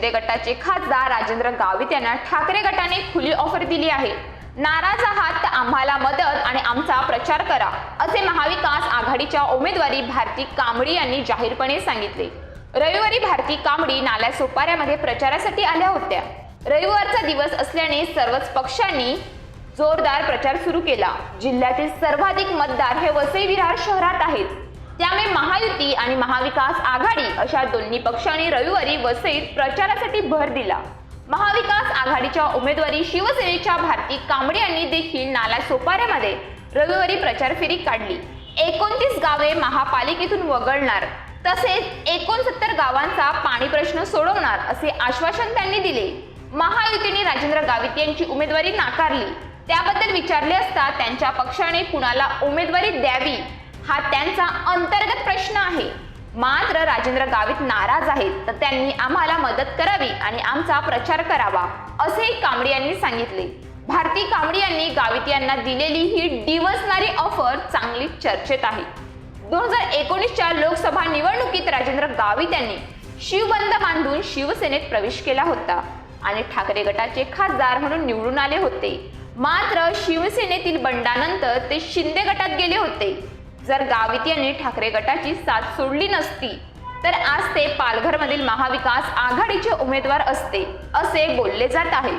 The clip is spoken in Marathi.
शिंदे गटाचे खासदार राजेंद्र गावित यांना ठाकरे गटाने खुली ऑफर दिली आहे। नाराज आहात तर आम्हाला मदत आणि आमचा प्रचार करा, असे महाविकास आघाडीच्या उमेदवारी भारती कांबळी यांनी जाहीरपणे सांगितले। रविवारी भारती कांबळी नालासोपाऱ्यामध्ये प्रचारासाठी आल्या होत्या। रविवारचा दिवस असल्याने सर्वच पक्षांनी जोरदार प्रचार सुरू केला। जिल्ह्यातील सर्वाधिक मतदार हे वसई विरार शहरात आहेत, त्यामुळे महायुती आणि महाविकास आघाडी अशा दोन्ही पक्षांनी रविवारी वसईत प्रचारासाठी भर दिला। महाविकास आघाडीच्या उमेदवारी शिवसेनेच्या भारती कांबळी यांनी देखील नालासोपाऱ्यामध्ये रविवारी प्रचार फेरी काढली। 29 गावे महापालिकेतून वगळणार तसेच 69 गावांचा पाणी प्रश्न सोडवणार असे आश्वासन त्यांनी दिले। महायुतीने राजेंद्र गावित यांची उमेदवारी नाकारली। त्याबद्दल विचारले असता त्यांच्या पक्षाने कुणाला उमेदवारी द्यावी हा त्यांचा अंतर्गत प्रश्न आहे। मात्र राजेंद्र गावित नाराज आहेत तर त्यांनी आम्हाला मदत करावी आणि आमचा प्रचार करावा, असे कांबळी यांनी सांगितले। भारती कांबळी यांनी गावित यांना दिलेली ही डिवसणारी ऑफर चांगली चर्चेत आहे। 2019च्या लोकसभा निवडणुकीत राजेंद्र गावित यांनी शिवबंध बांधून शिवसेनेत प्रवेश केला होता आणि ठाकरे गटाचे खासदार म्हणून निवडून आले होते। मात्र शिवसेनेतील बंडानंतर ते शिंदे गटात गेले होते। जर गावित यांनी ठाकरे गटाची साथ सोडली नसती तर आज ते पालघरमधील महाविकास आघाडीचे उमेदवार असते, असे बोलले जात आहे।